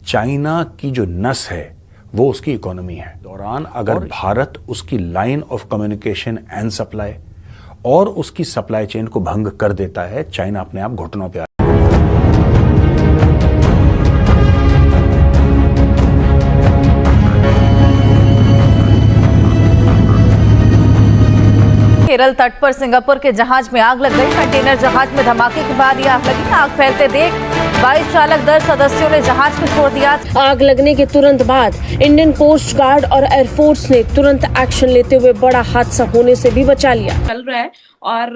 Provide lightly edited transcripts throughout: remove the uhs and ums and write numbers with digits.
China की जो नस है वो उसकी इकोनॉमी है। दौरान अगर भारत उसकी line of communication and supply और उसकी सप्लाई चेन को भंग कर देता है, चाइना अपने आप घुटनों पे केरल तट पर सिंगापुर के जहाज में आग लग गई। कंटेनर जहाज में धमाके के बाद ये आग लगी। आग फैलते देख 22 चालक दल सदस्यों ने जहाज को छोड़ दिया। आग लगने के तुरंत बाद इंडियन कोस्ट गार्ड और एयरफोर्स ने तुरंत एक्शन लेते हुए बड़ा हादसा होने से भी बचा लिया। चल रहा है और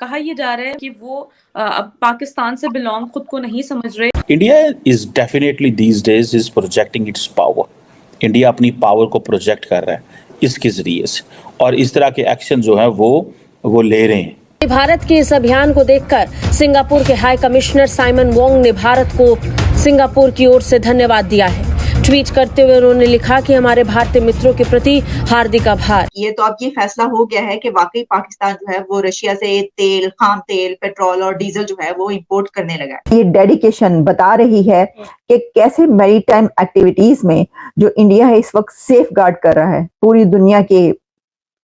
कहा यह जा रहा है कि वो अब पाकिस्तान से बिलोंग खुद को नहीं समझ रहे। India is definitely these days is projecting it's power. India अपनी पावर को प्रोजेक्ट कर रहा है इसके जरिए से, और इस तरह के एक्शन जो है वो ले रहे हैं। भारत के इस अभियान को देखकर सिंगापुर के हाई कमिश्नर साइमन वोंग ने भारत को सिंगापुर की ओर से धन्यवाद दिया है। ट्वीट करते हुए उन्होंने लिखा कि हमारे भारतीय मित्रों के प्रति हार्दिक आभार। ये तो अब ये फैसला हो गया है कि वाकई पाकिस्तान जो है वो रशिया से तेल, खाम तेल, पेट्रोल और डीजल जो है वो इंपोर्ट करने लगा है। ये डेडिकेशन बता रही है कि कैसे मैरीटाइम एक्टिविटीज में जो इंडिया है इस वक्त सेफ गार्ड कर रहा है पूरी दुनिया के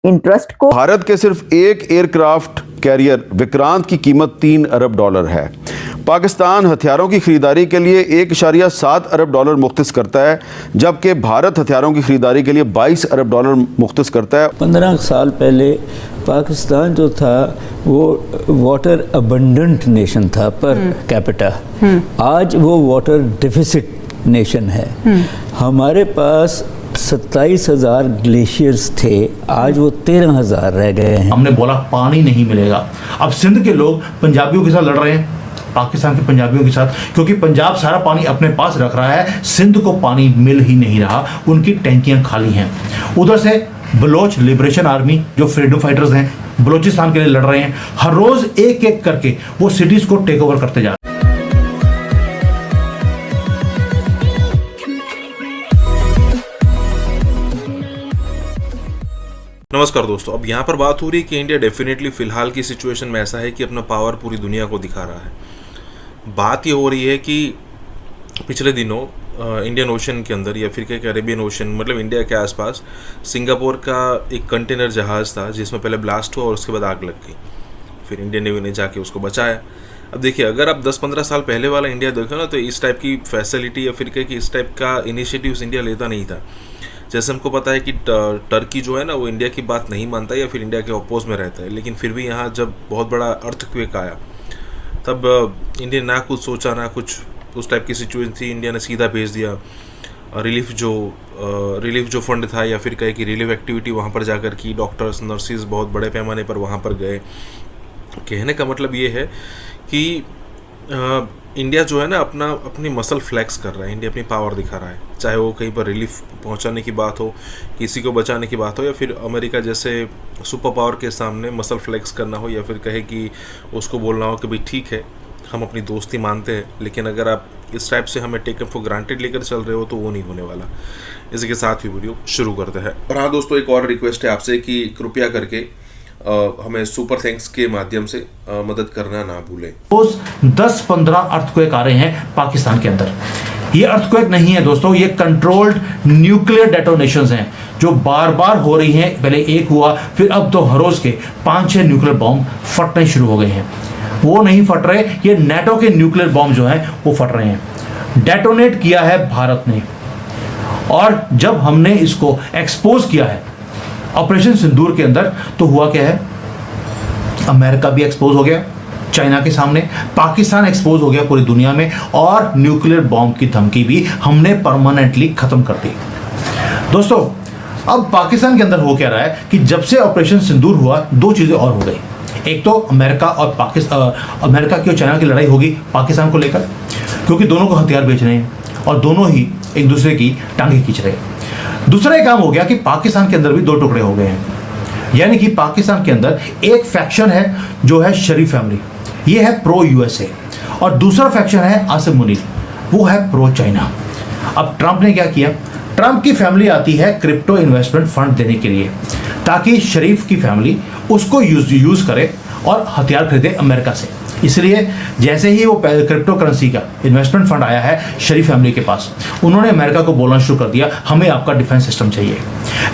इंटरेस्ट को। भारत के सिर्फ एक एयरक्राफ्ट कैरियर विक्रांत की कीमत $3 अरब है। पाकिस्तान हथियारों की खरीदारी के लिए $1.7 अरब मुख्तस करता है, जबकि भारत हथियारों की खरीदारी के लिए $22 अरब मुख्तस करता है। 15 साल पहले पाकिस्तान जो था वो वाटर अबंडेंट नेशन था पर कैपिटा, आज वो वाटर डिफिसिट नेशन है। हमारे पास 27,000 ग्लेशियर्स थे, आज वो 13,000 रह गए हैं। हमने बोला पानी नहीं मिलेगा। अब सिंध के लोग पंजाबियों के साथ लड़ रहे हैं, पाकिस्तान के पंजाबियों के साथ, क्योंकि पंजाब सारा पानी अपने पास रख रहा है, सिंध को पानी मिल ही नहीं रहा, उनकी टैंकियां खाली हैं। उधर से बलोच लिबरेशन आर्मी जो फ्रीडम फाइटर्स हैं बलोचिस्तान के लिए लड़ रहे हैं, हर रोज एक एक करके वो सिटीज को टेक ओवर करते जा रहे हैं। नमस्कार दोस्तों, अब यहाँ पर बात हो रही है कि इंडिया डेफिनेटली फ़िलहाल की सिचुएशन में ऐसा है कि अपना पावर पूरी दुनिया को दिखा रहा है। बात ये हो रही है कि पिछले दिनों इंडियन ओशन के अंदर या फिर क्या कैरेबियन ओशन मतलब इंडिया के आसपास सिंगापुर का एक कंटेनर जहाज़ था जिसमें पहले ब्लास्ट हुआ और उसके बाद आग लग गई। फिर इंडियन नेवी ने जाके उसको बचाया। अब देखिए, अगर आप 10-15 साल पहले वाला इंडिया देखो ना, तो इस टाइप की फैसिलिटी या फिर क्या कि इस टाइप का इनिशिएटिव्स इंडिया लेता नहीं था। जैसे हमको पता है कि टर्की जो है ना वो इंडिया की बात नहीं मानता या फिर इंडिया के अपोज में रहता है, लेकिन फिर भी यहाँ जब बहुत बड़ा अर्थक्वेक आया तब इंडिया ना कुछ सोचा ना कुछ, उस टाइप की सिचुएशन थी, इंडिया ने सीधा भेज दिया रिलीफ जो फंड था या फिर कहे कि रिलीफ एक्टिविटी वहाँ पर जाकर की। डॉक्टर्स नर्सिस बहुत बड़े पैमाने पर वहाँ पर गए। कहने का मतलब ये है कि इंडिया जो है ना अपनी मसल फ्लैक्स कर रहा है, इंडिया अपनी पावर दिखा रहा है, चाहे वो कहीं पर रिलीफ पहुंचाने की बात हो, किसी को बचाने की बात हो, या फिर अमेरिका जैसे सुपर पावर के सामने मसल फ्लैक्स करना हो, या फिर कहे कि उसको बोलना हो कि भाई ठीक है हम अपनी दोस्ती मानते हैं, लेकिन अगर आप इस टाइप से हमें टेकन फॉर ग्रांटेड लेकर चल रहे हो तो वो नहीं होने वाला। इसी के साथ ही वीडियो शुरू करते हैं। और हाँ दोस्तों, एक और रिक्वेस्ट है आपसे कि कृपया करके हमें सुपर थैंक्स के माध्यम से मदद करना ना भूलें। रोज 10-15 अर्थक्वेक आ रहे हैं पाकिस्तान के अंदर। ये अर्थक्वेक नहीं है दोस्तों, ये कंट्रोल्ड न्यूक्लियर डेटोनेशंस हैं जो बार बार हो रही हैं। पहले एक हुआ, फिर अब तो हर रोज के 5-6 न्यूक्लियर बॉम्ब फटने शुरू हो गए हैं। वो नहीं फट रहे, ये नेटो के न्यूक्लियर बॉम्ब जो हैं वो फट रहे हैं। डेटोनेट किया है भारत ने, और जब हमने इसको एक्सपोज किया है ऑपरेशन सिंदूर के अंदर, तो हुआ क्या है, अमेरिका भी एक्सपोज हो गया चाइना के सामने, पाकिस्तान एक्सपोज हो गया पूरी दुनिया में, और न्यूक्लियर बॉम्ब की धमकी भी हमने परमानेंटली खत्म कर दी। दोस्तों, अब पाकिस्तान के अंदर हो क्या रहा है कि जब से ऑपरेशन सिंदूर हुआ, दो चीजें और हो गई। एक तो अमेरिका और अमेरिका की और चाइना की लड़ाई होगी पाकिस्तान को लेकर, क्योंकि दोनों को हथियार बेच रहे हैं और दोनों ही एक दूसरे की टांगे खींच रहे हैं। दूसरा एक काम हो गया कि पाकिस्तान के अंदर भी दो टुकड़े हो गए हैं, यानी कि पाकिस्तान के अंदर एक फैक्शन है जो है शरीफ फैमिली, ये है प्रो यूएसए, और दूसरा फैक्शन है आसिम मुनीर, वो है प्रो चाइना। अब ट्रंप ने क्या किया, ट्रंप की फैमिली आती है क्रिप्टो इन्वेस्टमेंट फंड देने के लिए, ताकि शरीफ की फैमिली उसको यूज करे और हथियार खरीदे अमेरिका से। इसलिए जैसे ही वो क्रिप्टो करेंसी का इन्वेस्टमेंट फंड आया है शरीफ फैमिली के पास, उन्होंने अमेरिका को बोलना शुरू कर दिया, हमें आपका डिफेंस सिस्टम चाहिए।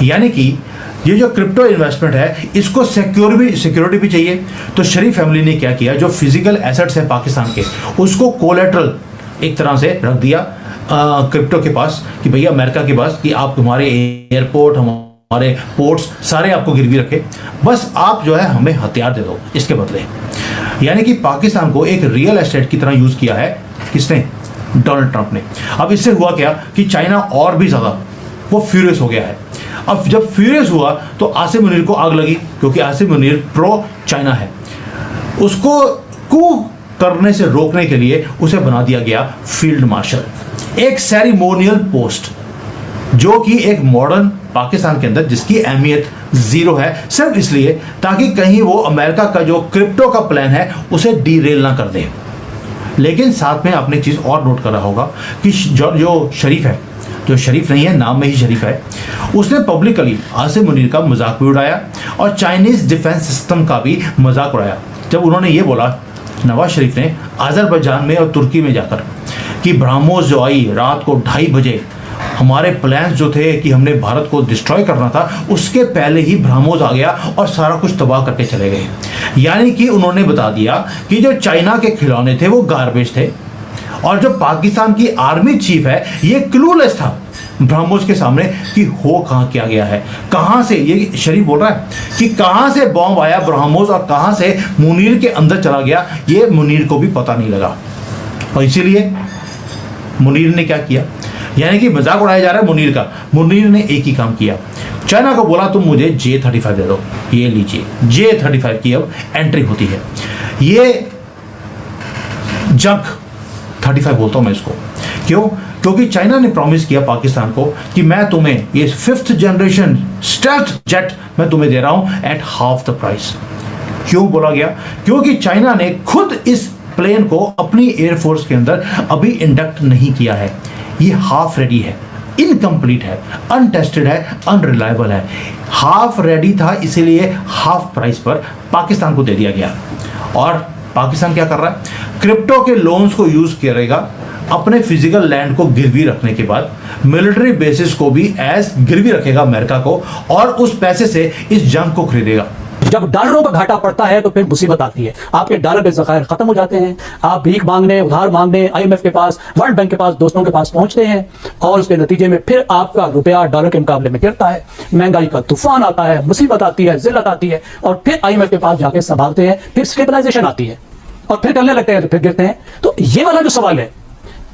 यानी कि ये जो क्रिप्टो इन्वेस्टमेंट है इसको सिक्योरिटी भी चाहिए। तो शरीफ फैमिली ने क्या किया, जो फिजिकल एसेट्स हैं पाकिस्तान के उसको कोलेटरल एक तरह से रख दिया क्रिप्टो के पास कि भैया अमेरिका के पास कि आप हमारे एयरपोर्ट, हमारे पोर्ट्स सारे आपको गिरवी रखे, बस आप जो है हमें हथियार दे दो इसके बदले। यानी कि पाकिस्तान को एक रियल एस्टेट की तरह यूज किया है किसने, डोनाल्ड ट्रंप ने। अब इससे हुआ क्या कि चाइना और भी ज्यादा वो फ्यूरियस हो गया है। अब जब फ्यूरियस हुआ तो आसिम मुनीर को आग लगी, क्योंकि आसिम मुनीर प्रो चाइना है। उसको कू करने से रोकने के लिए उसे बना दिया गया फील्ड मार्शल, एक सेरेमोनियल पोस्ट, जो कि एक मॉडर्न पाकिस्तान के अंदर जिसकी अहमियत जीरो है, सिर्फ इसलिए ताकि कहीं वो अमेरिका का जो क्रिप्टो का प्लान है उसे डीरेल ना कर दे। लेकिन साथ में आपने चीज और नोट करा होगा कि जो शरीफ है, जो शरीफ नहीं है नाम में ही शरीफ है, उसने पब्लिकली आसिम मुनीर का मजाक भी उड़ाया और चाइनीज डिफेंस सिस्टम का भी मजाक उड़ाया। जब उन्होंने ये बोला नवाज शरीफ ने अजरबैजान में और तुर्की में जाकर कि ब्रह्मोस जो आई रात को 2:30 बजे, हमारे प्लान्स जो थे कि हमने भारत को डिस्ट्रॉय करना था, उसके पहले ही ब्रह्मोस आ गया और सारा कुछ तबाह करके चले गए। यानी कि उन्होंने बता दिया कि जो चाइना के खिलौने थे वो गार्बेज थे, और जो पाकिस्तान की आर्मी चीफ है ये क्लूलेस था ब्रह्मोस के सामने कि हो कहाँ क्या गया है, कहाँ से, ये शरीफ बोल रहा है कि कहाँ से बॉम्ब आया ब्रह्मोस और कहाँ से मुनीर के अंदर चला गया, ये मुनीर को भी पता नहीं लगा। और इसीलिए मुनीर ने क्या किया, यानी कि मजाक उड़ाया जा रहा है मुनीर का, मुनीर ने एक ही काम किया, चाइना को बोला तुम मुझे J-35 दे दो, ये लीजिए J-35 की अब एंट्री होती है। ये जंग 35 बोलता हूं मैं इसको, क्यों, क्योंकि चाइना ने प्रॉमिस किया पाकिस्तान को कि मैं तुम्हें ये 5th जनरेशन स्टेल्थ जेट मैं तुम्हें दे रहा हूं एट हाफ द प्राइस। क्यों बोला गया, क्योंकि चाइना ने खुद इस प्लेन को अपनी एयरफोर्स के अंदर अभी इंडक्ट नहीं किया है, ये हाफ रेडी है, इनकम्प्लीट है, अनटेस्टेड है, अनरिलायबल है। हाफ रेडी था इसीलिए हाफ प्राइस पर पाकिस्तान को दे दिया गया। और पाकिस्तान क्या कर रहा है, क्रिप्टो के लोन्स को यूज करेगा अपने फिजिकल लैंड को गिरवी रखने के बाद, मिलिट्री बेसिस को भी एज गिरवी रखेगा अमेरिका को, और उस पैसे से इस जंग को खरीदेगा। जब डॉलरों का घाटा पड़ता है तो फिर मुसीबत आती है, आपके डॉलर के ज़खायर खत्म हो जाते हैं, आप भीख मांगने, उधार मांगने IMF के पास, वर्ल्ड बैंक के पास, दोस्तों के पास पहुंचते हैं, और उसके नतीजे में फिर आपका रुपया डॉलर के मुकाबले में गिरता है, महंगाई का तूफान आता है, मुसीबत आती है, जिल्लत आती है, और फिर IMF के पास जाके संभालते हैं, फिर स्टेबलाइजेशन आती है और फिर करने लगते हैं तो फिर गिरते हैं। तो ये वाला जो सवाल है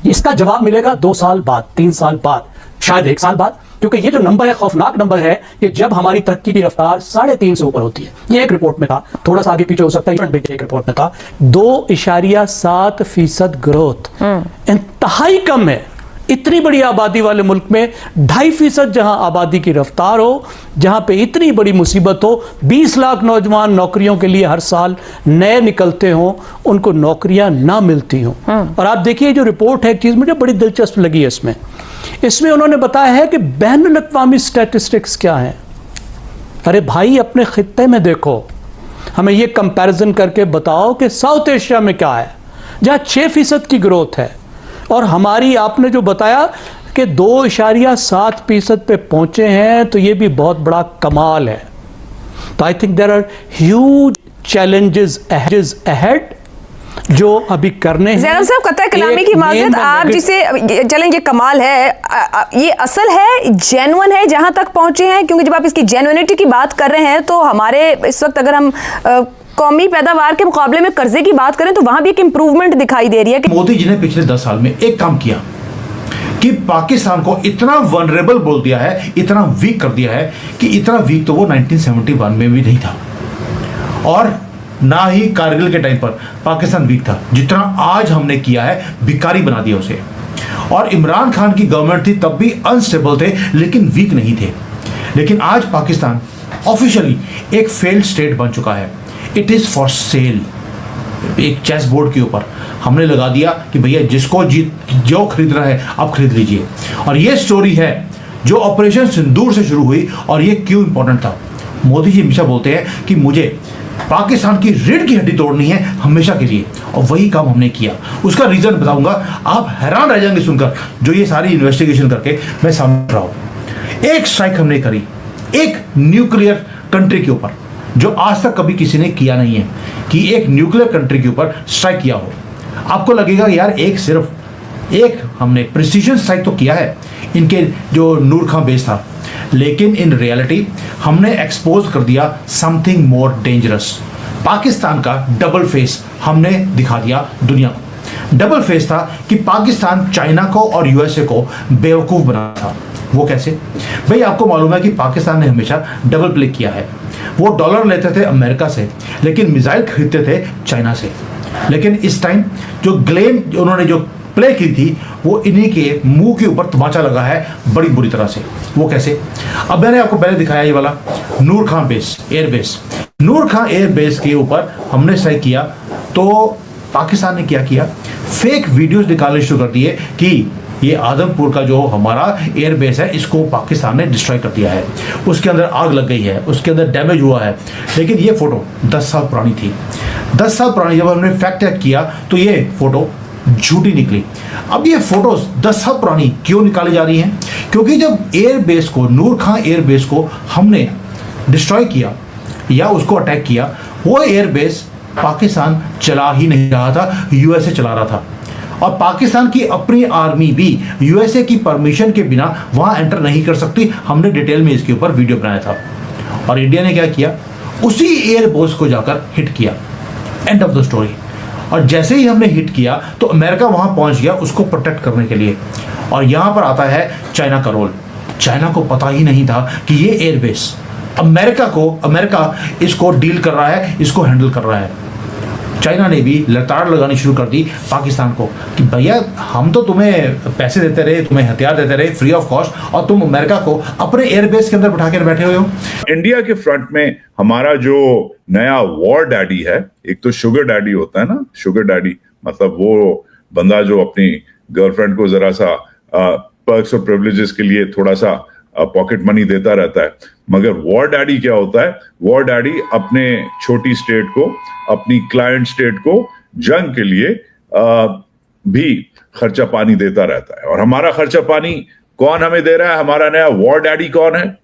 इसका जवाब मिलेगा 2 साल बाद, 3 साल बाद, शायद 1 साल बाद, क्योंकि ये जो नंबर है खौफनाक नंबर है कि जब हमारी तरक्की की रफ्तार 3.5 से ऊपर होती है। ये एक रिपोर्ट में था, थोड़ा सा आगे पीछे हो सकता है, एक रिपोर्ट में था 2.7% ग्रोथ, इंतहाई कम है। इतनी बड़ी आबादी वाले मुल्क में 2.5% जहां आबादी की रफ्तार हो, जहां पे इतनी बड़ी मुसीबत हो, 20 लाख नौजवान नौकरियों के लिए हर साल नए निकलते हों, उनको नौकरियां ना मिलती हों। और आप देखिए जो रिपोर्ट है, एक चीज मुझे बड़ी दिलचस्प लगी है इसमें उन्होंने बताया है कि बैनुल अक़वामी स्टैटिस्टिक्स क्या है। अरे भाई अपने खित्ते में देखो, हमें ये कंपैरिजन करके बताओ कि साउथ एशिया में क्या है जहां 6% की ग्रोथ है, और हमारी आपने जो बताया कि 2.7% पे पहुंचे हैं, तो ये भी बहुत बड़ा कमाल है। तो I think there are huge challenges ahead जो अभी करने हैं। ज़ैनब साहब कतई कलामी की माज़रत, आप जिसे चलें ये कमाल है, ये असल है, जेन्युइन है जहां तक पहुंचे हैं, क्योंकि जब आप इसकी जेन्युइनिटी की बात कर रहे हैं तो हमारे इस वक्त अगर हम कौमी पैदावार के मुकाबले में कर्जे की बात करें तो वहां भी एक इंप्रूवमेंट दिखाई दे रही है। मोदी जी ने पिछले 10 साल में एक काम किया कि पाकिस्तान को इतना वनरेबल बोल दिया है, इतना वीक कर दिया है कि इतना वीक तो वो 1971 में भी नहीं था, और ना ही कारगिल के टाइम पर पाकिस्तान वीक था, जितना आज हमने किया है भिखारी बना दिया उसे। और इमरान खान की गवर्नमेंट थी तब भी अनस्टेबल थे लेकिन वीक नहीं थे। लेकिन आज पाकिस्तान ऑफिशियली एक फेल्ड स्टेट बन चुका है, इट इज फॉर सेल। एक चेस बोर्ड के ऊपर हमने लगा दिया कि भैया जिसको जो खरीदना है आप खरीद लीजिए। और ये स्टोरी है जो ऑपरेशन सिंदूर से शुरू हुई, और ये क्यों इंपॉर्टेंट था। मोदी जी हमेशा बोलते हैं कि मुझे पाकिस्तान की रीढ़ की हड्डी तोड़नी है हमेशा के लिए, और वही काम हमने किया। उसका रीजन बताऊंगा, आप हैरान रह जाएंगे सुनकर, जो ये सारी इन्वेस्टिगेशन करके मैं समझ रहा हूं। एक स्ट्राइक हमने करी एक न्यूक्लियर कंट्री के ऊपर, जो आज तक कभी किसी ने किया नहीं है कि एक न्यूक्लियर कंट्री के ऊपर स्ट्राइक किया हो। आपको लगेगा यार सिर्फ एक हमने प्रिसीजन स्ट्राइक तो किया है इनके जो नूर खां बेस था, लेकिन इन रियलिटी हमने एक्सपोज कर दिया समथिंग मोर डेंजरस। पाकिस्तान का डबल फेस हमने दिखा दिया दुनिया को। डबल फेस था कि पाकिस्तान चाइना को और यूएसए को बेवकूफ़ बना था। वो कैसे भाई? आपको मालूम है कि पाकिस्तान ने हमेशा डबल प्ले किया है। वो डॉलर लेते थे अमेरिका से, लेकिन मिसाइल खरीदते थे चाइना से। लेकिन इस टाइम जो ग्लेम उन्होंने जो प्ले की थी, वो इन्हीं के मुंह के ऊपर तमाचा लगा है बड़ी बुरी तरह से। वो कैसे? अब मैंने आपको पहले दिखाया ये वाला नूर खां बेस, एयर बेस। नूर खां एयर बेस के ऊपर हमने स्ट्राइक किया तो पाकिस्तान ने क्या किया? फेक वीडियोस निकालने शुरू कर दिए कि ये आदमपुर का जो हमारा एयर बेस है, इसको पाकिस्तान ने डिस्ट्रॉय कर दिया है, उसके अंदर आग लग गई है, उसके अंदर डैमेज हुआ है। लेकिन ये फोटो 10 साल पुरानी थी। 10 साल पुरानी जब हमने फैक्ट चेक किया तो ये फोटो झूठी निकली। अब ये फोटोज 10 साल पुरानी क्यों निकाली जा रही हैं? क्योंकि जब एयर बेस को, नूर खां एयर बेस को हमने डिस्ट्रॉय किया या उसको अटैक किया, वो एयर बेस पाकिस्तान चला ही नहीं रहा था, यूएसए चला रहा था। और पाकिस्तान की अपनी आर्मी भी यूएसए की परमिशन के बिना वहां एंटर नहीं कर सकती। हमने डिटेल में इसके ऊपर वीडियो बनाया था। और इंडिया ने क्या किया? उसी एयर बेस को जाकर हिट किया। End of the story. और जैसे ही हमने हिट किया तो अमेरिका वहां पहुंच गया उसको प्रोटेक्ट करने के लिए। और यहां पर आता है चाइना का रोल। चाइना को पता ही नहीं था कि ये एयरबेस अमेरिका इसको डील कर रहा है, इसको हैंडल कर रहा है। चाइना ने भी लताड़ लगानी शुरू कर दी पाकिस्तान को कि भैया हम तो तुम्हें पैसे देते रहे, तुम्हें हथियार देते रहे फ्री ऑफ कॉस्ट, और तुम अमेरिका को अपने एयरबेस के अंदर बिठा कर बैठे हुए हो। इंडिया के फ्रंट में हमारा जो नया वॉर डैडी है, एक तो शुगर डैडी होता है ना, शुगर डैडी मतलब वो बंदा जो अपनी गर्लफ्रेंड को जरा सा पर्क्स और प्रिविलेजेस के लिए थोड़ा सा पॉकेट मनी देता रहता है। मगर वॉर डैडी क्या होता है? वॉर डैडी अपने छोटी स्टेट को, अपनी क्लाइंट स्टेट को जंग के लिए भी खर्चा पानी देता रहता है। और हमारा खर्चा पानी कौन हमें दे रहा है? हमारा नया वॉर डैडी कौन है?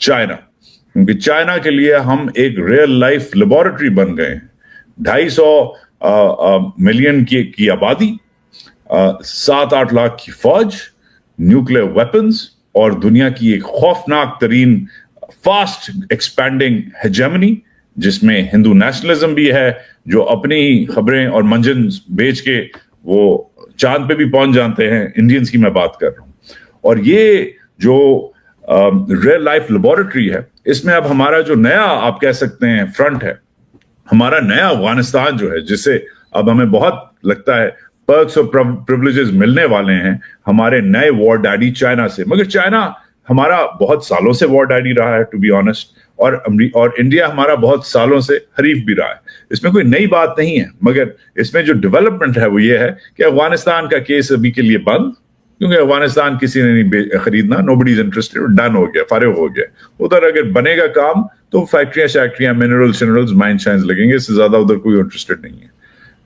चाइना। क्योंकि चाइना के लिए हम एक रियल लाइफ लेबोरेटरी बन गए हैं। 250 मिलियन की आबादी, 7-8 लाख की फौज, न्यूक्लियर वेपन्स, और दुनिया की एक खौफनाक तरीन फास्ट एक्सपैंडिंग हेजेमनी, जिसमें हिंदू नेशनलिज्म भी है, जो अपनी खबरें और मंजन बेच के वो चांद पे भी पहुंच जाते हैं। इंडियंस की मैं बात कर रहा हूं। और ये जो रियल लाइफ लेबोरेटरी है, इसमें अब हमारा जो नया आप कह सकते हैं फ्रंट है, हमारा नया अफगानिस्तान जो है, जिससे अब हमें बहुत लगता है पर्क्स और प्रिविलेजेस मिलने वाले हैं हमारे नए वॉर डैडी चाइना से। मगर चाइना हमारा बहुत सालों से वॉर डैडी रहा है, टू बी ऑनेस्ट, और इंडिया हमारा बहुत सालों से हरीफ भी रहा है। इसमें कोई नई बात नहीं है। मगर इसमें जो डेवलपमेंट है वो ये है कि अफगानिस्तान का केस अभी के लिए बंद, क्योंकि अफगानिस्तान किसी ने नहीं खरीदना, नोबडी इज इंटरेस्टेड, डन हो गया, फारिग हो गया। उधर अगर बनेगा काम तो फैक्ट्रियां, मिनरल्स, माइन शाइन्स लगेंगे, इससे ज्यादा उधर कोई इंटरेस्टेड नहीं है।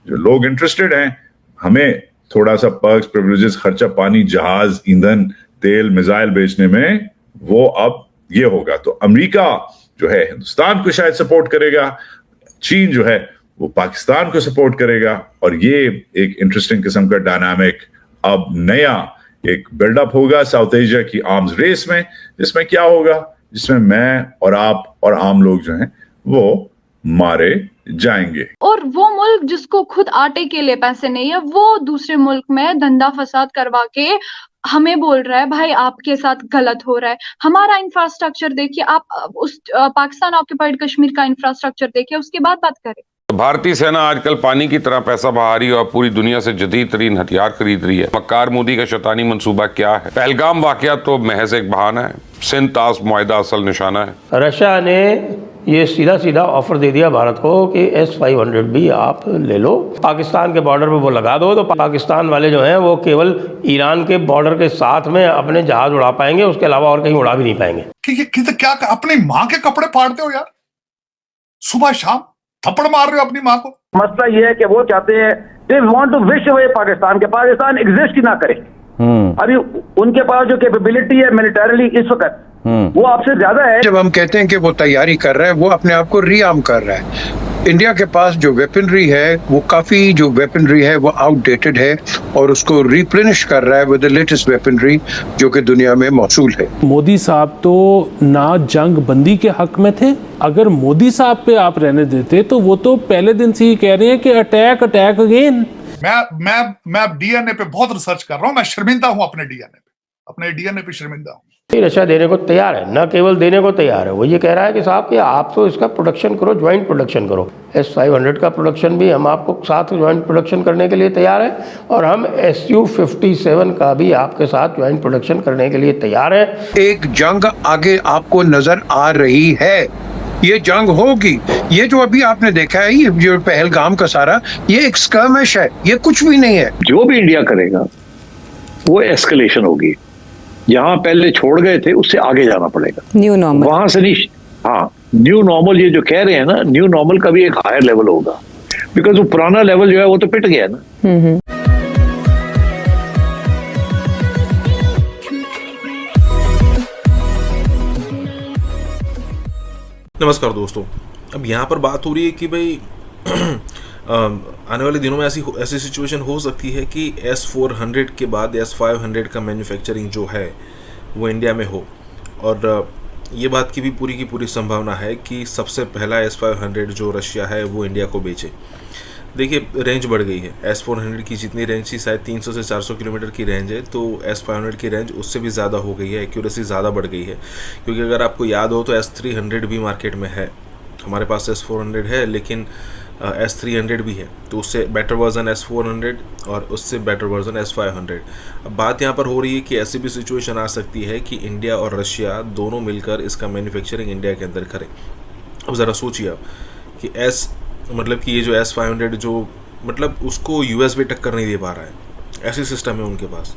जो लोग इंटरेस्टेड हैं, हमें थोड़ा सा पर्क्स, प्रिविलेजेस, खर्चा पानी, जहाज, ईंधन, तेल, मिसाइल बेचने में, वो अब ये होगा। तो अमेरिका जो है हिंदुस्तान को शायद सपोर्ट करेगा, चीन जो है वो पाकिस्तान को सपोर्ट करेगा, और ये एक इंटरेस्टिंग किस्म का डायनामिक अब नया एक बिल्डअप होगा साउथ एशिया की आर्म्स रेस में, जिसमें क्या होगा? जिसमें मैं और आप और आम लोग जो हैं वो मारे जाएंगे। और वो मुल्क जिसको खुद आटे के लिए पैसे नहीं है, वो दूसरे मुल्क में धंधा फसाद करवा के हमें बोल रहा है भाई आपके साथ गलत हो रहा है। हमारा इंफ्रास्ट्रक्चर देखिए, आप उस पाकिस्तान ऑक्यूपाइड कश्मीर का इंफ्रास्ट्रक्चर देखिए, उसके बाद बात करें। भारतीय सेना आजकल पानी की तरह पैसा बहा रही है और पूरी दुनिया से जदीद तरीन हथियार खरीद रही है। मक्कार मोदी का शैतानी मंसूबा क्या है? पहलगाम वाकया तो महज एक बहाना है, सिंध ताश मुआहिदा असल निशाना है। रशिया ने ये सीधा सीधा ऑफर दे दिया भारत को कि S-500 भी आप ले लो, पाकिस्तान के बॉर्डर पे वो लगा दो, तो पाकिस्तान वाले जो हैं वो केवल ईरान के बॉर्डर के साथ में अपने जहाज उड़ा पाएंगे, उसके अलावा और कहीं उड़ा भी नहीं पाएंगे। क्या अपनी माँ के कपड़े फाड़ते हो यार? सुबह शाम थप्पड़ मार रहे हो अपनी माँ को। मसला ये है कि वो चाहते हैं, they want to wish away Pakistan के, पाकिस्तान एग्जिस्ट ही ना करे। अभी उनके पास जो कैपेबिलिटी है मिलिटरीली इस वक्त वो आपसे ज्यादा है। जब हम कहते हैं कि वो तैयारी कर रहा है, वो अपने आप को रीआर्म कर रहा है। इंडिया के पास जो वेपनरी है वो काफी जो वेपनरी है वो आउटडेटेड है और उसको रिप्लेनिश कर रहा है विद द लेटेस्ट वेपनरी जो कि दुनिया में मौजूद है। मोदी साहब तो ना जंग बंदी के हक में थे। अगर मोदी साहब पे आप रहने देते तो वो तो पहले दिन से ही कह रहे हैं कि अटैक अटैक अगेन। मैं डीएनए पे बहुत रिसर्च कर रहा हूँ। मैं शर्मिंदा हूँ अपने डीएनए पे शर्मिंदा हूँ। रशिया देने को तैयार है, न केवल देने को तैयार है, वो ये कह रहा है कि साहब कि आप तो इसका प्रोडक्शन करो, ज्वाइंट प्रोडक्शन करो। S-500 का प्रोडक्शन भी हम आपको साथ ज्वाइंट प्रोडक्शन करने के लिए तैयार है और हम Su-57 का भी आपके साथ ज्वाइंट प्रोडक्शन करने के लिए तैयार है। एक जंग आगे आपको नजर आ रही है, ये जंग होगी। ये जो अभी आपने देखा है, ये जो पहलगाम का सारा, ये एक स्कर्मिश है, ये कुछ भी नहीं है। जो भी इंडिया करेगा वो एस्केलेशन होगी। जहां पहले छोड़ गए थे उससे आगे जाना पड़ेगा, न्यू नॉर्मल वहां से नहीं। हाँ, न्यू नॉर्मल ये जो कह रहे हैं ना, न्यू नॉर्मल का भी एक हायर लेवल होगा, बिकॉज वो पुराना लेवल जो है वो तो पिट गया ना। नमस्कार दोस्तों, अब यहाँ पर बात हो रही है कि भाई आने वाले दिनों में ऐसी सिचुएशन हो सकती है कि S-400 के बाद S-500 का मैन्युफैक्चरिंग जो है वो इंडिया में हो, और ये बात की भी पूरी संभावना है कि सबसे पहला S-500 जो रशिया है वो इंडिया को बेचे। देखिए, रेंज बढ़ गई है। S-400 की जितनी रेंज थी शायद 300 से 400 किलोमीटर की रेंज है, तो S-500 की रेंज उससे भी ज़्यादा हो गई है, एक्यूरेसी ज़्यादा बढ़ गई है। क्योंकि अगर आपको याद हो तो S-300 भी मार्केट में है, हमारे पास S-400 है लेकिन S-300 भी है, तो उससे बेटर वर्जन S-400 और उससे बेटर वर्जन S-500। अब बात यहाँ पर हो रही है कि ऐसी भी सिचुएशन आ सकती है कि इंडिया और रशिया दोनों मिलकर इसका मैन्युफैक्चरिंग इंडिया के अंदर करें। अब ज़रा सोचिए आप कि मतलब कि ये जो S-500 जो मतलब उसको US भी टक्कर नहीं दे पा रहा है, ऐसी सिस्टम है उनके पास।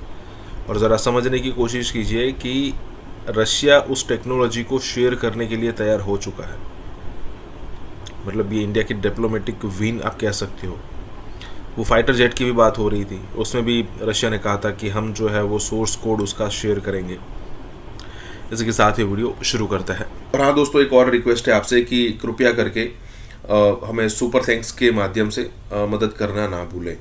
और ज़रा समझने की कोशिश कीजिए कि रशिया उस टेक्नोलॉजी को शेयर करने के लिए तैयार हो चुका है। मतलब ये इंडिया की डिप्लोमेटिक विन आप कह सकते हो। वो फाइटर जेट की भी बात हो रही थी, उसमें भी रशिया ने कहा था कि हम जो है वो सोर्स कोड उसका शेयर करेंगे। इसी के साथ ही वीडियो शुरू करता है। और हाँ दोस्तों, एक और रिक्वेस्ट है आपसे कि कृपया करके हमें सुपर थैंक्स के माध्यम से मदद करना ना भूलें।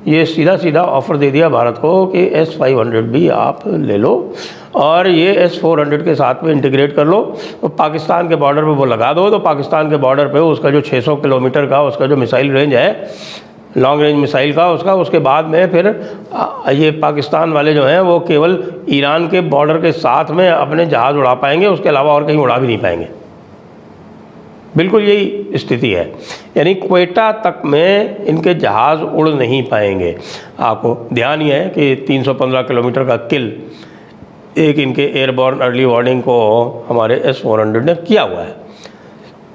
ये सीधा ऑफर दे दिया भारत को कि S-500 भी आप ले लो और ये S-400 के साथ में इंटीग्रेट कर लो, तो पाकिस्तान के बॉर्डर पे वो लगा दो। तो पाकिस्तान के बॉर्डर पे उसका जो 600 किलोमीटर का उसका जो मिसाइल रेंज है, लॉन्ग रेंज मिसाइल का उसके बाद में फिर ये पाकिस्तान वाले जो हैं वो केवल ईरान के बॉर्डर के साथ में अपने जहाज़ उड़ा पाएंगे, उसके अलावा और कहीं उड़ा भी नहीं पाएंगे। बिल्कुल यही स्थिति है, यानी क्वेटा तक में इनके जहाज़ उड़ नहीं पाएंगे। आपको ध्यान ही है कि 315 किलोमीटर का किल एक इनके एयरबॉर्न अर्ली वार्निंग को हमारे S-400 ने किया हुआ है।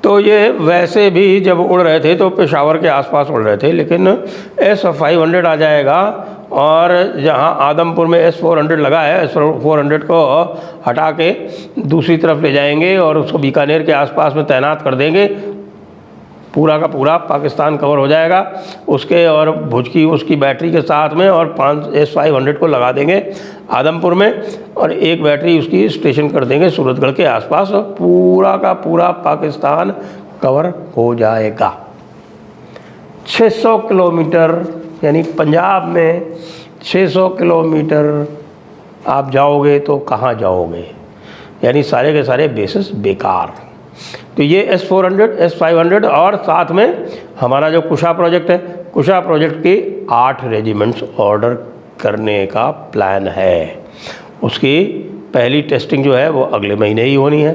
तो ये वैसे भी जब उड़ रहे थे तो पेशावर के आसपास उड़ रहे थे, लेकिन S-500 आ जाएगा और जहां आदमपुर में S-400 लगा है, S-400 को हटा के दूसरी तरफ ले जाएंगे और उसको बीकानेर के आसपास में तैनात कर देंगे। पूरा का पूरा पाकिस्तान कवर हो जाएगा उसके, और भुज की उसकी बैटरी के साथ में, और 5 S-500 को लगा देंगे आदमपुर में और एक बैटरी उसकी स्टेशन कर देंगे सूरतगढ़ के आसपास, और पूरा का पूरा पाकिस्तान कवर हो जाएगा। 600 किलोमीटर, यानी पंजाब में 600 किलोमीटर आप जाओगे तो कहाँ जाओगे, यानी सारे के सारे बेसिस बेकार। तो ये S-400, S-500 और साथ में हमारा जो कुशा प्रोजेक्ट है, कुशा प्रोजेक्ट के 8 रेजिमेंट्स ऑर्डर करने का प्लान है। उसकी पहली टेस्टिंग जो है वो अगले महीने ही होनी है।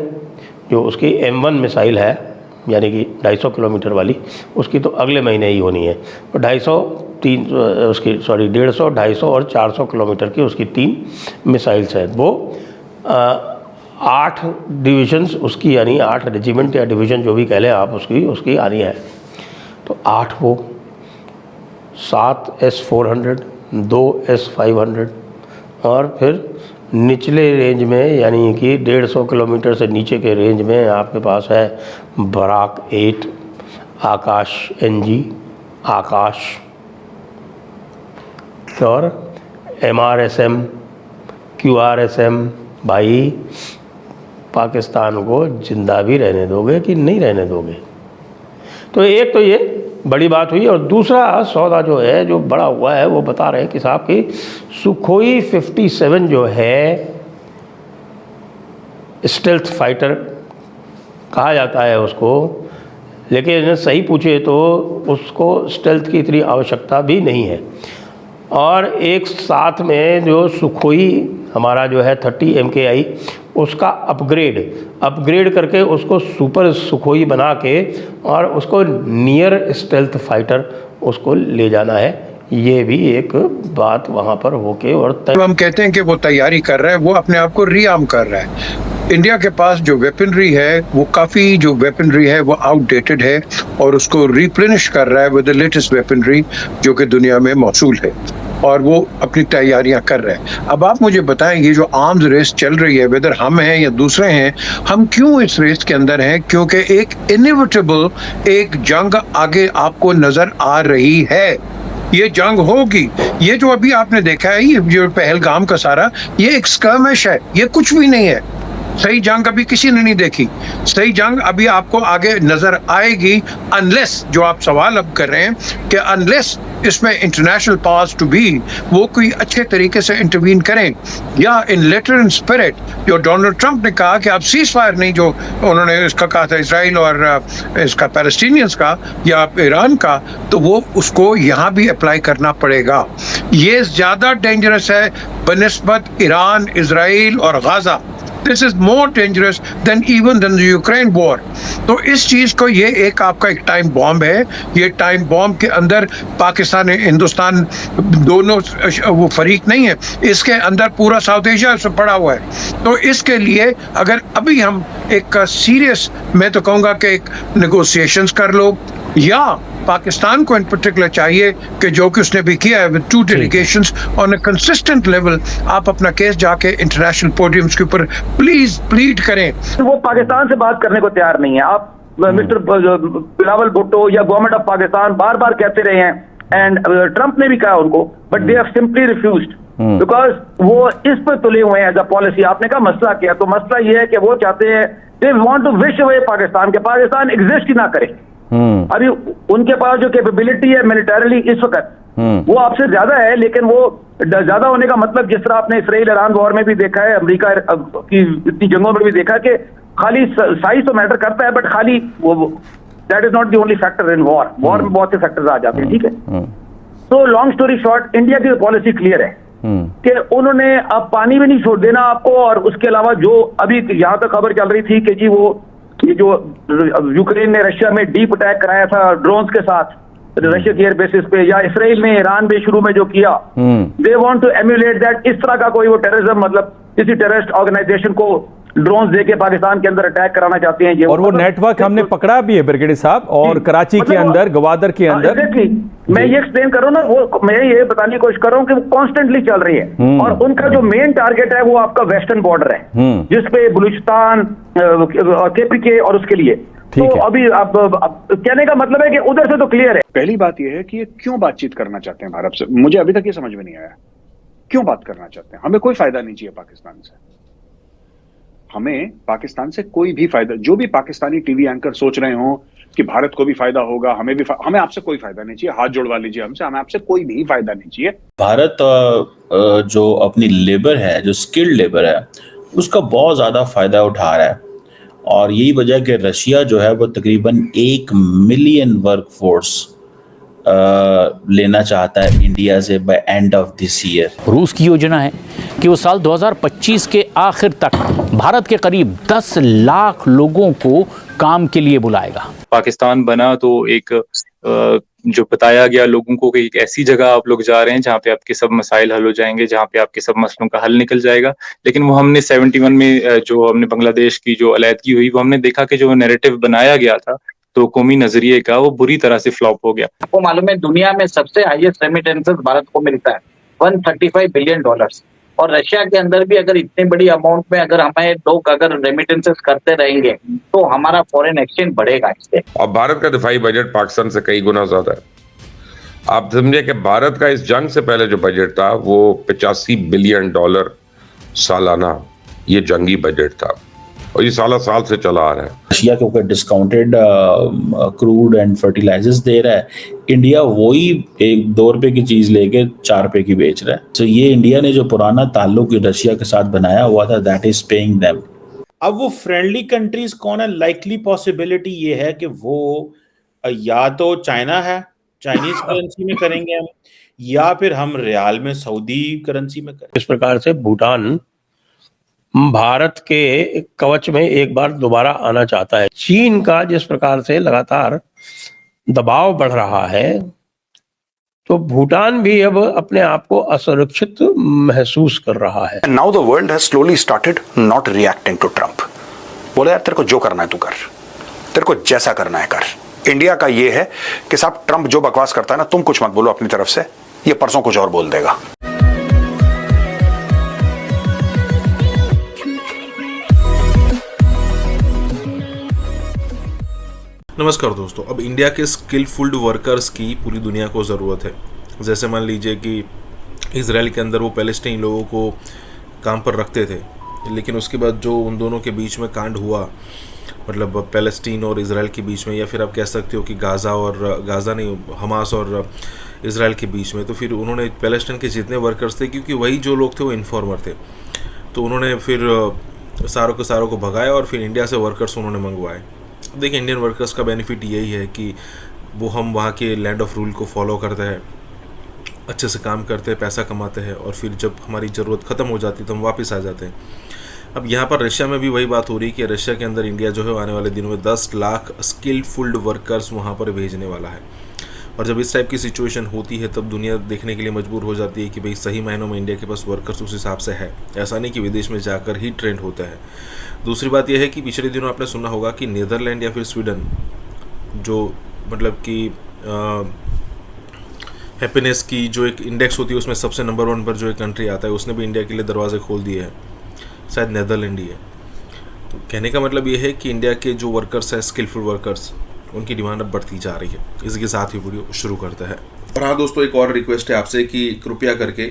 जो उसकी M1 मिसाइल है, यानी कि 250 किलोमीटर वाली, उसकी तो अगले महीने ही होनी है। तो 150 और 400 किलोमीटर की उसकी 3 मिसाइल्स हैं। वो 8 डिविजन्स उसकी, यानी 8 रेजिमेंट या डिवीज़न जो भी कह लें आप, उसकी आनी है। तो 8 वो, 7 S-400, 2 S-500 और फिर निचले रेंज में यानी कि 150 किलोमीटर से नीचे के रेंज में आपके पास है बराक 8, आकाश NG, आकाश और MRSM, QRSM। भाई पाकिस्तान को जिंदा भी रहने दोगे कि नहीं रहने दोगे? तो एक तो ये बड़ी बात हुई, और दूसरा सौदा जो है जो बड़ा हुआ है वो बता रहे हैं कि साहब की सुखोई 57 जो है स्टेल्थ फाइटर कहा जाता है उसको, लेकिन सही पूछे तो उसको स्टेल्थ की इतनी आवश्यकता भी नहीं है। और एक साथ में जो सुखोई हमारा जो है 30 MKI उसका अपग्रेड करके उसको सुपर सुखोई बना के और उसको नियर स्टेल्थ फाइटर उसको ले जाना है। ये भी एक बात वहाँ पर होके और हम कहते हैं कि वो तैयारी कर रहा है, वो अपने आप को रीआर्म कर रहा है। इंडिया के पास जो वेपनरी है वो काफ़ी जो वेपनरी है वो आउटडेटेड है और उसको रिप्लेनिश कर रहा है विद द लेटेस्ट वेपनरी जो कि दुनिया में मौजूद है, और वो अपनी तैयारियां कर रहे हैं। अब आप मुझे बताएं, ये जो आर्म्स रेस चल रही है, वेदर हम हैं या दूसरे हैं, हम क्यों इस रेस के अंदर हैं? क्योंकि एक इनएविटेबल एक जंग आगे आपको नजर आ रही है। ये जंग होगी। ये जो अभी आपने देखा है, ये जो पहलगाम का सारा, ये एक स्कर्मिश है, ये कुछ भी नहीं है। सही जंग अभी किसी ने नहीं देखी। सही जंग अभी आपको आगे नजर आएगी, अनलेस जो आप सवाल अब कर रहे हैं कि अनलेस इसमें इंटरनेशनल पावर्स टू बी वो कोई अच्छे तरीके से इंटरवीन करें, या इन लेटर एंड स्पिरिट जो डोनाल्ड ट्रंप ने कहा कि आप सीज फायर नहीं, जो उन्होंने इसका कहा था इसराइल और इसका पैलेस्टीनियंस का या ईरान का, तो वो उसको यहाँ भी अप्लाई करना पड़ेगा। ये ज्यादा डेंजरस है बनिस्बत ईरान, इसराइल और Gaza. This is more dangerous than even than the Ukraine war. तो इस चीज को, ये एक आपका एक टाइम बॉम्ब है। ये टाइम बॉम्ब के अंदर पाकिस्तान हिंदुस्तान दोनों वो फरीक नहीं है, इसके अंदर पूरा साउथ एशिया से पड़ा हुआ है। तो इसके लिए अगर अभी हम एक सीरियस, मैं तो कहूँगा कि एक नेगोशिएशंस कर लो, या पाकिस्तान को इन पर्टिकुलर चाहिए कि जो कि उसने भी किया है with 2 delegations on a consistent level, आप अपना केस जाके इंटरनेशनल पोडियम्स के ऊपर प्लीज प्लीड करें। वो पाकिस्तान से बात करने को तैयार नहीं है। आप मिस्टर बिलावल भुट्टो या गवर्नमेंट ऑफ पाकिस्तान बार बार कहते रहे हैं, एंड ट्रंप ने भी कहा उनको, but they have simply refused because वो इस पर तुले हुए हैं एज अ पॉलिसी। आपने कहा मसला क्या, तो मसला ये है कि वो चाहते हैं, they want to wish away Pakistan के, पाकिस्तान एग्जिस्ट ही ना करे। अभी उनके पास जो कैपेबिलिटी है मिलिटरीली इस वक्त वो आपसे ज्यादा है, लेकिन वो ज्यादा होने का मतलब, जिस तरह आपने इसराइल ईरान वॉर में भी देखा है, अमेरिका की इतनी जंगों में भी देखा कि खाली साइज तो मैटर करता है, बट खाली वो that is not the only factor in war में बहुत से फैक्टर्स आ जाते हैं। ठीक है, तो लॉन्ग स्टोरी शॉर्ट, इंडिया की पॉलिसी क्लियर है कि उन्होंने अब पानी भी नहीं छोड़ देना आपको, और उसके अलावा जो अभी यहाँ तक खबर चल रही थी कि जी वो ये जो यूक्रेन ने रशिया में डीप अटैक कराया था ड्रोन्स के साथ रशिया की एयर बेसिस पे, या इसराइल ने ईरान में शुरू में जो किया, they want to emulate that. इस तरह का कोई वो टेररिज्म, मतलब किसी टेररिस्ट ऑर्गेनाइजेशन को ड्रोन्स देके पाकिस्तान के अंदर अटैक कराना चाहते हैं ये, और वो नेटवर्क हमने पकड़ा भी है ब्रिगेडियर साहब, और कराची के अंदर, गवादर के अंदर। मैं ये एक्सप्लेन कर रहा हूँ ना, वो मैं ये बताने की कोशिश कर रहा हूँ कि वो कॉन्स्टेंटली चल रही है, और उनका जो मेन टारगेट है वो आपका वेस्टर्न बॉर्डर है, जिसपे बलूचिस्तान, KPK और उसके लिए। तो अभी आप कहने का मतलब है कि उधर से तो क्लियर है। पहली बात यह है कि ये क्यों बातचीत करना चाहते हैं भारत से, मुझे अभी तक ये समझ में नहीं आया। क्यों बात करना चाहते हैं? हमें कोई फायदा नहीं चाहिए पाकिस्तान से, हमें पाकिस्तान से कोई भी फायदा, जो भी पाकिस्तानी टीवी एंकर सोच रहे हो कि भारत को भी फायदा होगा, हमें आपसे कोई फायदा नहीं चाहिए। हाथ जोड़वा लीजिए हमसे, हमें आपसे कोई भी फायदा नहीं चाहिए। भारत जो अपनी लेबर है, जो स्किल्ड लेबर है, उसका बहुत ज्यादा फायदा उठा रहा है, और यही वजह कि रशिया जो है वो तकरीबन 1 मिलियन वर्क फोर्स लेना चाहता है इंडिया से by end of this year. रूस की योजना है कि वो साल 2025 के आखिर तक भारत के करीब 10 लाख लोगों को काम के लिए बुलाएगा। पाकिस्तान बना तो एक जो बताया गया लोगों को कि एक ऐसी जगह आप लोग जा रहे हैं जहाँ पे आपके सब मसाइल हल हो जाएंगे, जहाँ पे आपके सब मसलों का हल निकल जाएगा। लेकिन वो हमने 71 में जो हमने बांग्लादेश की जो अलैदगी हुई, वो हमने देखा कि जो नैरेटिव बनाया गया था तो कौमी नजरिए का, वो बुरी तरह से फ्लॉप हो गया। आपको मालूम है दुनिया में सबसे हाईएस्ट रेमिटेंसेस भारत को मिलता है, $135 बिलियन। और रशिया के अंदर भी अगर इतनी बड़ी अमाउंट में अगर हमें लोग अगर रेमिटेंसेस करते रहेंगे तो हमारा फॉरेन एक्सचेंज बढ़ेगा इससे। और भारत का दिफाई बजट पाकिस्तान से कई गुना ज्यादा है। आप समझे कि भारत का इस जंग से पहले जो बजट था वो $85 बिलियन सालाना ये जंगी बजट था, और ये साल से चला आ रहा है। रशिया के ऊपर डिस्काउंटेड क्रूड एंड फर्टिलाइजर्स दे रहा है, इंडिया वही $2 की चीज लेके $4 की बेच रहा है। तो ये इंडिया ने जो पुराना ताल्लुक रशिया के साथ बनाया हुआ था, दैट इज पेइंग देम। अब वो फ्रेंडली कंट्रीज कौन है? लाइकली पॉसिबिलिटी ये है कि वो या तो चाइना है, चाइनीज करेंसी में करेंगे हम, या फिर हम रियाल में सऊदी करेंसी में करेंगे। इस प्रकार से भूटान भारत के कवच में एक बार दोबारा आना चाहता है। चीन का जिस प्रकार से लगातार दबाव बढ़ रहा है, तो भूटान भी अब अपने आप को असुरक्षित महसूस कर रहा है। Now the world has slowly started not reacting to Trump. बोले यार तेरे को जो करना है तू कर, तेरे को जैसा करना है कर। इंडिया का ये है कि साहब ट्रंप जो बकवास करता है ना, तुम कुछ मत बोलो अपनी तरफ से, ये परसों कुछ और बोल देगा। नमस्कार दोस्तों, अब इंडिया के स्किलफुल्ड वर्कर्स की पूरी दुनिया को ज़रूरत है। जैसे मान लीजिए कि इजराइल के अंदर वो पैलेस्टीनी लोगों को काम पर रखते थे, लेकिन उसके बाद जो उन दोनों के बीच में कांड हुआ, मतलब पैलेस्टीन और इजराइल के बीच में, या फिर आप कह सकते हो कि गाज़ा नहीं, हमास और इजराइल के बीच में, तो फिर उन्होंने पैलेस्टीन के जितने वर्कर्स थे, क्योंकि वही जो लोग थे वो इन्फॉर्मर थे, तो उन्होंने फिर सारों के सारों को भगाया और फिर इंडिया से वर्कर्स उन्होंने मंगवाए। देखिए, इंडियन वर्कर्स का बेनिफिट यही है कि वो हम वहाँ के लैंड ऑफ रूल को फॉलो करते हैं, अच्छे से काम करते हैं, पैसा कमाते हैं, और फिर जब हमारी ज़रूरत ख़त्म हो जाती है तो हम वापस आ जाते हैं। अब यहाँ पर रशिया में भी वही बात हो रही है कि रशिया के अंदर इंडिया जो है आने वाले दिनों में 10 लाख स्किलफुल्ड वर्कर्स वहाँ पर भेजने वाला है। और जब इस टाइप की सिचुएशन होती है तब दुनिया देखने के लिए मजबूर हो जाती है कि भाई सही मायनों में इंडिया के पास वर्कर्स उस हिसाब से है, ऐसा नहीं कि विदेश में जाकर ही ट्रेंड होता है। दूसरी बात यह है कि पिछले दिनों आपने सुना होगा कि नीदरलैंड या फिर स्वीडन, जो मतलब कि हैप्पीनेस की जो एक इंडेक्स होती है उसमें सबसे नंबर 1 पर जो एक कंट्री आता है, उसने भी इंडिया के लिए दरवाजे खोल दिए हैं। शायद नीदरलैंड ही है। तो कहने का मतलब ये है कि इंडिया के जो वर्कर्स हैं, स्किलफुल वर्कर्स, उनकी डिमांड अब बढ़ती जा रही है। इसके साथ ही वीडियो शुरू करते हैं। और हाँ दोस्तों, एक और रिक्वेस्ट है आपसे कि कृपया करके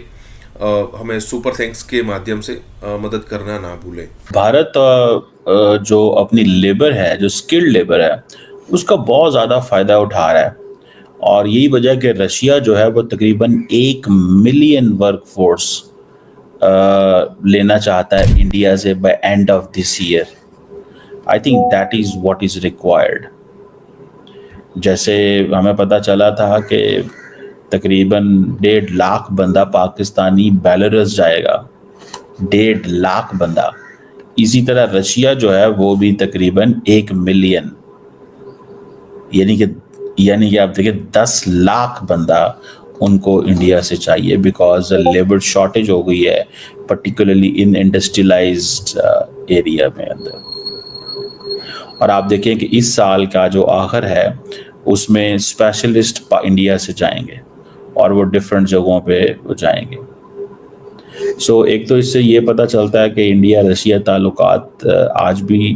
हमें सुपर थैंक्स के माध्यम से मदद करना ना भूलें। भारत जो अपनी लेबर है, जो स्किल्ड लेबर है, उसका बहुत ज़्यादा फ़ायदा उठा रहा है, और यही वजह कि रशिया जो है वो तकरीबन 1 मिलियन वर्क फोर्स लेना चाहता है इंडिया से by end of this year. I think that is what is required. जैसे हमें पता चला था कि तकरीबन 1.5 लाख बंदा पाकिस्तानी बेलारूस जाएगा, 1.5 लाख बंदा। इसी तरह रशिया जो है वो भी तकरीबन 1 मिलियन, यानी कि आप देखिए 10 लाख बंदा उनको इंडिया से चाहिए, बिकॉज लेबर शॉर्टेज हो गई है, पर्टिकुलरली इन इंडस्ट्रियलाइज्ड एरिया में अंदर। और आप देखें कि इस साल का जो आखिर है उसमें स्पेशलिस्ट इंडिया से जाएंगे और वो डिफरेंट जगहों पे वो जाएंगे। सो एक तो इससे ये पता चलता है कि इंडिया रशिया ताल्लुकात आज भी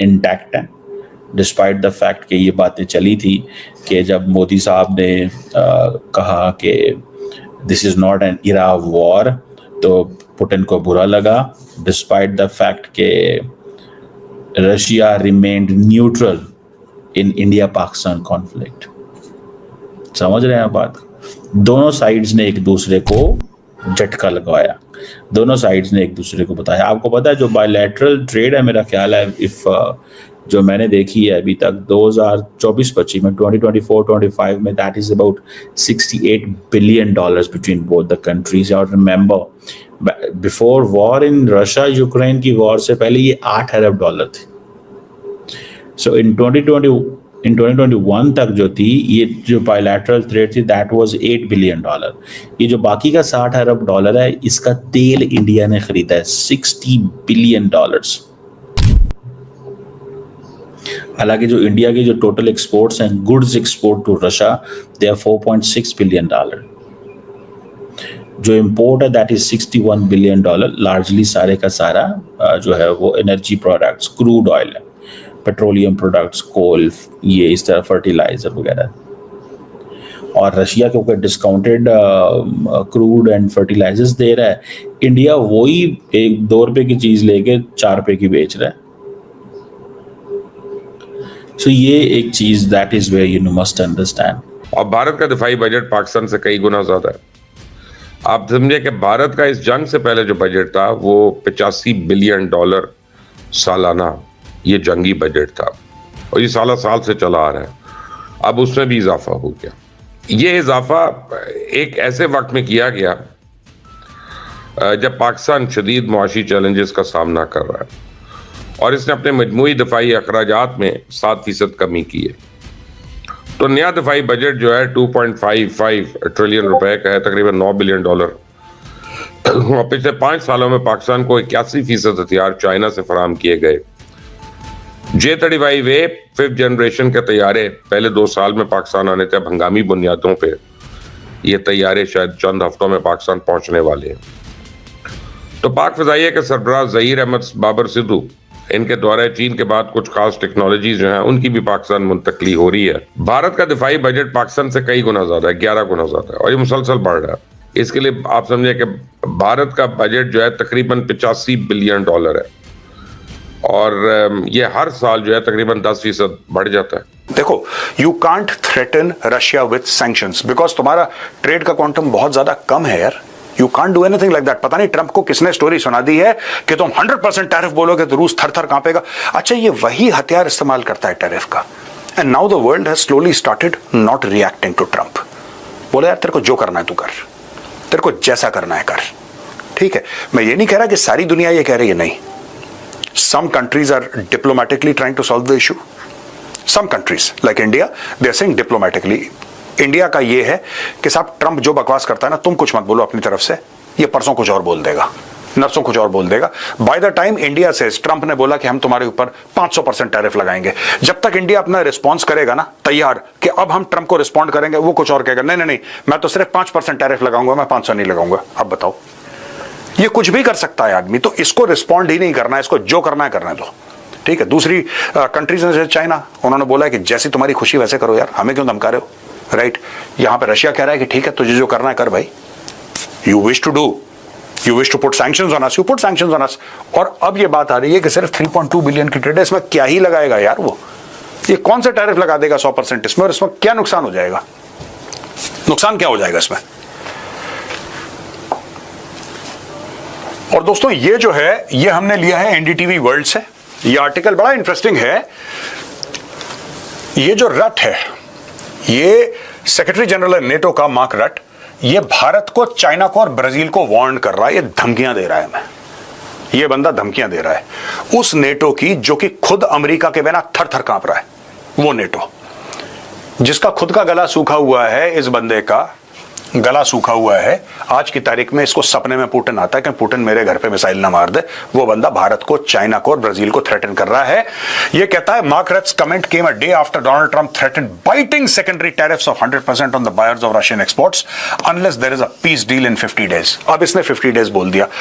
इंटैक्ट हैं, डिस्पाइट द फैक्ट कि ये बातें चली थी कि जब मोदी साहब ने कहा कि this is not an era of war, तो पुतिन को बुरा लगा, डिस्पाइट द फैक्ट कि Russia remained neutral in India Pakistan conflict. समझ रहे हैं आप बात? दोनों साइड्स ने एक दूसरे को झटका लगवाया, दोनों साइड्स ने एक दूसरे को बताया। आपको पता है जो बायलैटरल ट्रेड है, मेरा ख्याल है इफ जो मैंने देखी है अभी तक 2024-25 में, 2024-25 में, that is about $68 billion between both the countries. और remember, before war in Russia Ukraine की वॉर से पहले ये $8 अरब थे। सो इन 2021 तक जो थी ये जो बायलैटरल ट्रेड थी, दैट वाज $8 बिलियन। ये जो बाकी का $60 अरब है, इसका तेल इंडिया ने खरीदा है $60 बिलियन। हालांकि जो इंडिया के जो टोटल एक्सपोर्ट्स हैं, goods export to Russia, they are $4.6 billion. जो इम्पोर्ट है दैट इज $61 बिलियन, लार्जली सारे का सारा जो है वो एनर्जी प्रोडक्ट्स, क्रूड ऑयल है, पेट्रोलियम प्रोडक्ट्स, कोल, ये इस तरह फर्टिलाइजर वगैरह। और रशिया के ऊपर डिस्काउंटेड क्रूड एंड फर्टिलाइजर्स दे रहा है, इंडिया वही ₹2 की चीज लेके ₹4 की बेच रहा है। सो ये एक चीज that is where you must understand. और भारत का दिफाई बजट पाकिस्तान से कई गुना ज्यादा है। आप समझे कि भारत का इस जंग से पहले जो बजट था वो $85 बिलियन सालाना ये जंगी बजट था, और ये साल से चला आ रहा है। अब उसमें भी इजाफा हो गया। ये इजाफा एक ऐसे वक्त में किया गया जब पाकिस्तान शदीद मुआशी चैलेंजेस का सामना कर रहा है, और इसने अपने मजमूई दफाई अखराजात में 7% कमी की है। तो नया दफाई बजट जो है 2.55 ट्रिलियन रुपए का है, तकरीबन $9 बिलियन। और पिछले 5 सालों में पाकिस्तान को 81% हथियार चाइना से फराहम किए गए। J-35A 5th जनरेशन के तैयारे पहले 2 साल में पाकिस्तान आने थे। हंगामी बुनियादों पे ये तैयारे शायद चंद हफ्तों में पाकिस्तान पहुंचने वाले हैं। तो पाक फ़िज़ाइया के सरबराह ज़हीर अहमद बाबर सिद्धू, इनके द्वारा चीन के बाद कुछ खास टेक्नोलॉजी जो हैं उनकी भी पाकिस्तान मुंतकली हो रही है। भारत का दिफाई बजट पाकिस्तान से कई गुना ज्यादा है, 11 गुना ज्यादा है, और ये मुसलसल बढ़ रहा है। इसके लिए आप समझे कि भारत का बजट जो है तकरीबन $85 बिलियन है, और ये हर साल जो है तकरीबन 10% बढ़ जाता है। देखो, you can't threaten Russia with sanctions because तुम्हारा ट्रेड का क्वांटम बहुत ज्यादा कम है यार। You can't do anything like that. पता नहीं ट्रंप को किसने स्टोरी सुना दी है कि तुम 100% टैरिफ बोलोगे तो रूस थर थर कांपेगा। अच्छा, ये वही हथियार इस्तेमाल करता है टैरिफ का। And now the world has slowly started not reacting to Trump. बोले यार तेरे को जो करना है तू कर, तेरे को जैसा करना है कर, ठीक है। मैं ये नहीं कह रहा कि सारी दुनिया ये कह रही है, नहीं। Some countries are diplomatically trying to solve the issue. Some countries like India, they are saying diplomatically. India का ये है कि साहब ट्रंप जो बकवास करता है ना, तुम कुछ मत बोलो अपनी तरफ से, ये परसों कुछ और बोल देगा, नरसों कुछ और बोल देगा। बाय द टाइम इंडिया से ट्रंप ने बोला कि हम तुम्हारे ऊपर 500% टैरिफ लगाएंगे, जब तक इंडिया अपना रिस्पॉन्स करेगा ना तैयार कि अब हम ट्रंप को रिस्पॉन्ड करेंगे, वो कुछ और कहेगा नहीं नहीं नहीं, मैं तो सिर्फ 5% टैरिफ लगाऊंगा, मैं 500 नहीं लगाऊंगा। अब बताओ, ये कुछ भी कर सकता है आदमी, तो इसको रिस्पॉन्ड ही नहीं करना है, इसको जो करना है करने दो, ठीक है। दूसरी कंट्रीज जैसे चाइना, उन्होंने बोला है कि जैसी तुम्हारी खुशी वैसे करो यार, हमें क्यों धमका रहे हो, राइट। यहां पे रशिया कह रहा है कि ठीक है तुझे जो करना है कर भाई, you wish to put sanctions on us, you put sanctions on us. और अब ये बात आ रही है कि सिर्फ 3.2 बिलियन की ट्रेड है, इसमें क्या ही लगाएगा यार वो, ये कौन सा टैरिफ लगा देगा 100% इसमें, और इसमें क्या नुकसान हो जाएगा, नुकसान क्या हो जाएगा इसमें। और दोस्तों ये जो है ये हमने लिया है एनडीटीवी वर्ल्ड से। ये आर्टिकल बड़ा इंटरेस्टिंग है। ये जो रट है, ये सेक्रेटरी जनरल है नेटो का मार्क रट, ये भारत को, चाइना को और ब्राजील को वार्न कर रहा है, ये धमकियां दे रहा है। मैं ये बंदा धमकियां दे रहा है उस नेटो की जो कि खुद अमेरिका के बिना थर थर कांप रहा है। वो नेटो जिसका खुद का गला सूखा हुआ है, इस बंदे का गला सूखा हुआ है। आज की तारीख में इसको सपने में पुतिन आता है कि पुतिन मेरे घर पे मिसाइल ना मार दे। वो बंदा भारत को, चाइना को और ब्राजील को थ्रेटन कर रहा है। ये कहता है Mark Rutte's comment came a day after Donald Trump threatened biting secondary tariffs of 100% on the buyers of Russian exports unless there is a peace deal in 50 days. अब इसने 50 डेज बोल दिया।